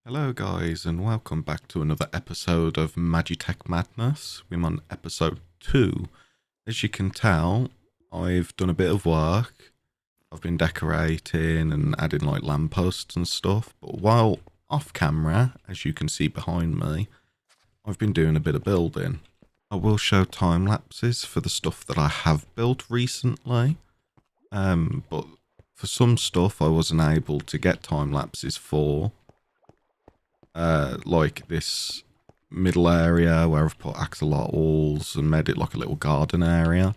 Hello guys and welcome back to another episode of Magitek Madness. We're on episode 2. As you can tell, I've done a bit of work. I've been decorating and adding like lampposts and stuff, but while off camera, as you can see behind me, I've been doing a bit of building. I will show time lapses for the stuff that I have built recently, but for some stuff I wasn't able to get time lapses for. Like this middle area where I've put axolotls and made it like a little garden area.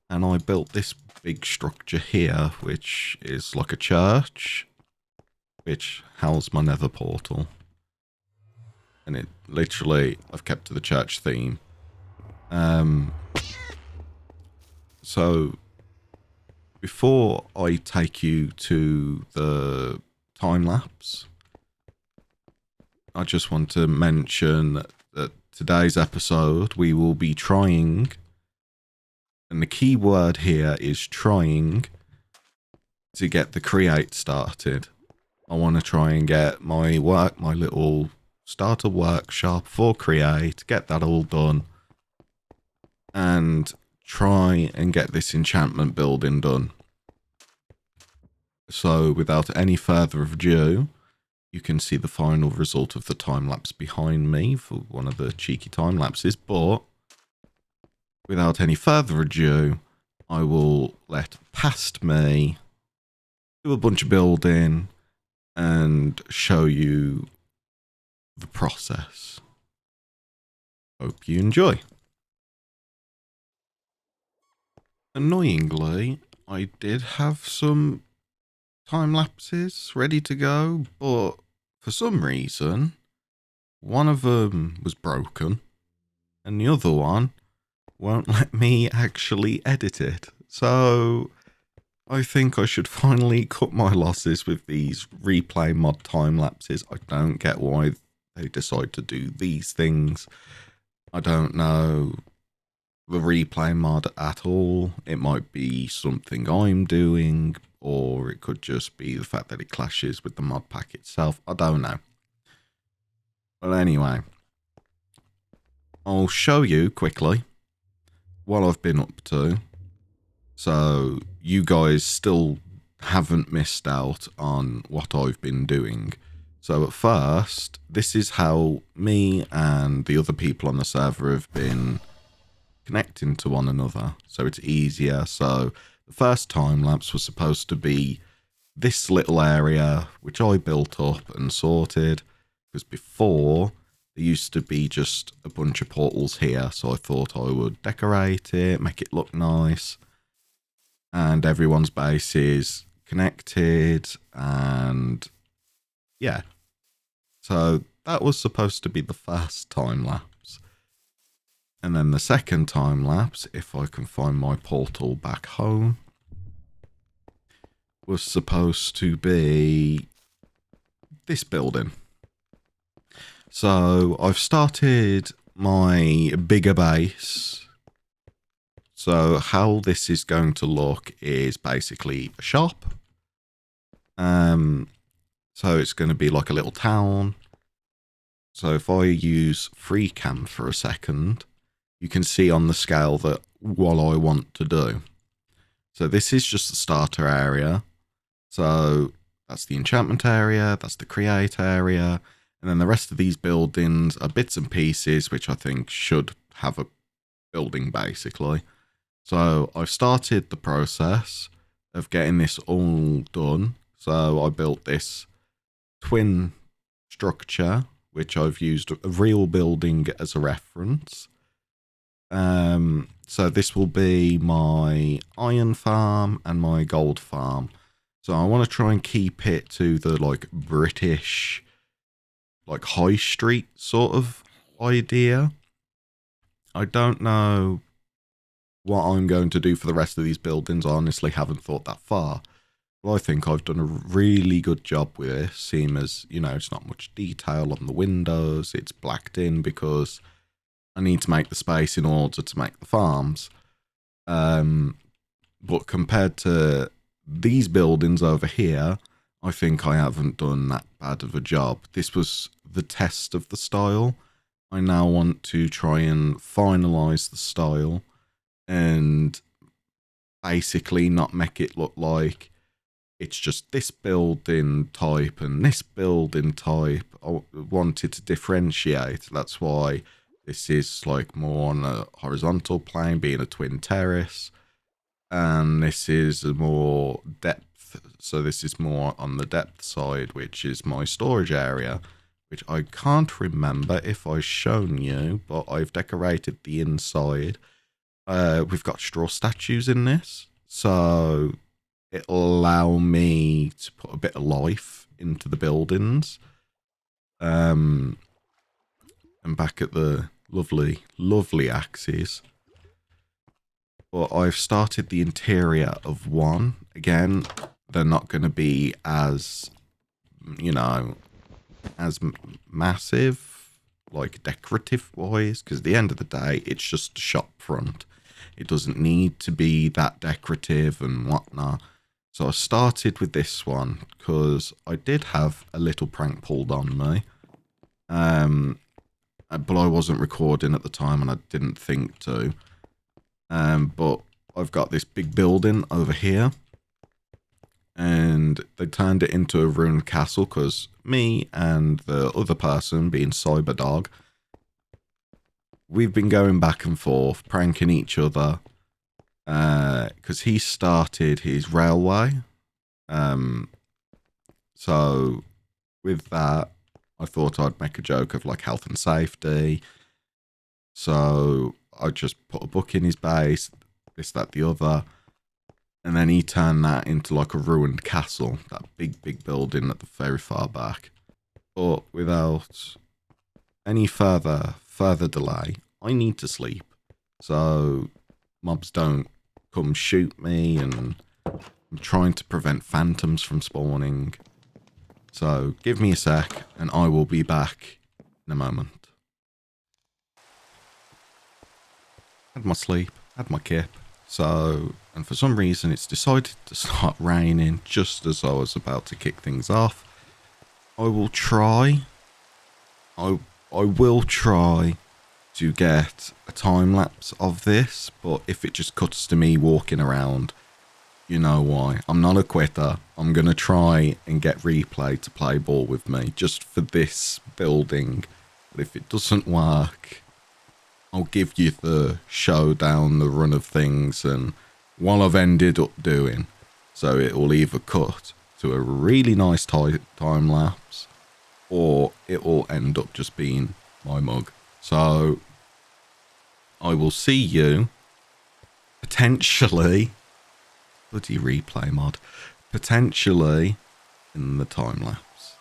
And I built this big structure here, which is like a church, which houses my nether portal. And it literally, I've kept to the church theme. So before I take you to the time lapse, I just want to mention that today's episode we will be trying, and the key word here is trying, to get the create started. I want to try and get my little starter workshop for create, get that all done, and try and get this enchantment building done. So without any further ado, you can see the final result of the time lapse behind me for one of the cheeky time lapses, but without any further ado, I will let past me do a bunch of building and show you the process. Hope you enjoy. Annoyingly, I did have some time lapses ready to go, but for some reason one of them was broken and the other one won't let me actually edit it. So I think I should finally cut my losses with these replay mod time lapses. I don't get why they decide to do these things. I don't know the replay mod at all. It might be something I'm doing, or it could just be the fact that it clashes with the mod pack itself. I don't know. But anyway, I'll show you quickly what I've been up to, so you guys still haven't missed out on what I've been doing. So at first, this is how me and the other people on the server have been connecting to one another, so it's easier. So the first time lapse was supposed to be this little area, which I built up and sorted, because before there used to be just a bunch of portals here, so I thought I would decorate it, make it look nice, and everyone's base is connected, and yeah. So that was supposed to be the first time lapse. And then the second time lapse, if I can find my portal back home, was supposed to be this building. So I've started my bigger base. So how this is going to look is basically a shop. So it's going to be like a little town. So if I use free cam for a second, you can see on the scale that what I want to do. So this is just the starter area. So that's the enchantment area, that's the create area, and then the rest of these buildings are bits and pieces which I think should have a building basically. So I've started the process of getting this all done. So I built this twin structure, which I've used a real building as a reference. So this will be my iron farm and my gold farm. So I want to try and keep it to the like British, like high street sort of idea. I don't know what I'm going to do for the rest of these buildings. I honestly haven't thought that far. But I think I've done a really good job with this, seeing as, you know, it's not much detail on the windows. It's blacked in because I need to make the space in order to make the farms. But compared to these buildings over here, I think I haven't done that bad of a job. This was the test of the style. I now want to try and finalize the style and basically not make it look like it's just this building type and this building type. I wanted to differentiate. That's why this is like more on a horizontal plane, being a twin terrace. And this is a more depth. So this is more on the depth side, which is my storage area, which I can't remember if I've shown you, but I've decorated the inside. We've got straw statues in this, so it'll allow me to put a bit of life into the buildings. And back at the lovely axes. But I've started the interior of one. Again, they're not going to be as, as massive, like decorative wise, because at the end of the day, it's just a shop front. It doesn't need to be that decorative and whatnot. So I started with this one because I did have a little prank pulled on me. But I wasn't recording at the time and I didn't think to. But I've got this big building over here. And they turned it into a ruined castle because me and the other person, being Cyberdog, we've been going back and forth, pranking each other. Because he started his railway. So with that, I thought I'd make a joke of like health and safety. So I just put a book in his base, this, that, the other. And then he turned that into like a ruined castle, that big building at the very far back. But without any further delay, I need to sleep. So mobs don't come shoot me, and I'm trying to prevent phantoms from spawning. So give me a sec and I will be back in a moment. Had my sleep, had my kip. So, and for some reason it's decided to start raining just as I was about to kick things off. I will try to get a time lapse of this, but if it just cuts to me walking around, you know why. I'm not a quitter. I'm going to try and get replay to play ball with me just for this building. But if it doesn't work, I'll give you the showdown, the run of things, and what I've ended up doing. So it will either cut to a really nice time lapse, or it will end up just being my mug. So I will see you potentially, bloody replay mod, potentially in the time lapse.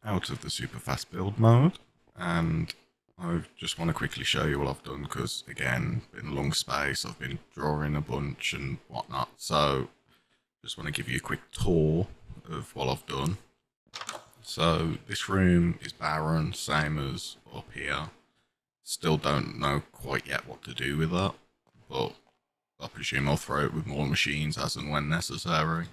out of the super fast build mode, and I just want to quickly show you what I've done because, again, been a long space, I've been drawing a bunch and whatnot, so just want to give you a quick tour of what I've done. So this room is barren, same as up here. Still don't know quite yet what to do with that, but I presume I'll throw it with more machines as and when necessary.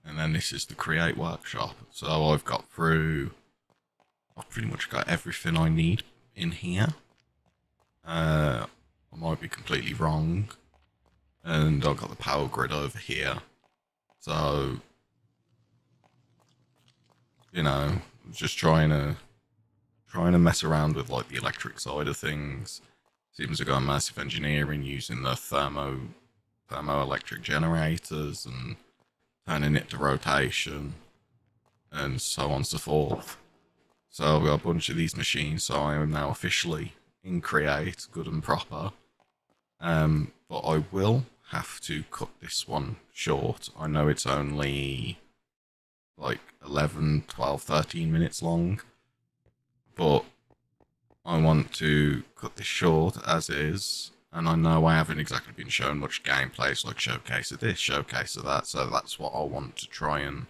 And then this is the Create workshop. So I've pretty much got everything I need in here. I might be completely wrong. And I've got the power grid over here. So, you know, just trying to mess around with like the electric side of things. Seems to go on massive engineering using the thermoelectric generators and turning it to rotation and so on and so forth. So I've got a bunch of these machines, so I am now officially in Create, good and proper. But I will have to cut this one short. I know it's only like 11, 12, 13 minutes long, but I want to cut this short as is, and I know I haven't exactly been shown much gameplay, so like showcase of this, showcase of that, so that's what I want to try and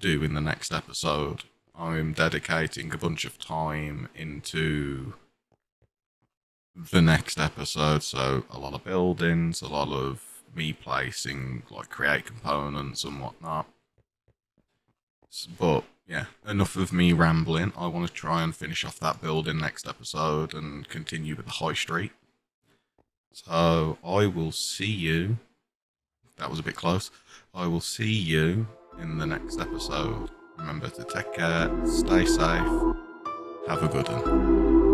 do in the next episode. I'm dedicating a bunch of time into the next episode, so a lot of buildings, a lot of me placing like create components and whatnot. But yeah, enough of me rambling. I want to try and finish off that building next episode and continue with the high street. So I will see you. That was a bit close. I will see you in the next episode. Remember to take care, stay safe, have a good one.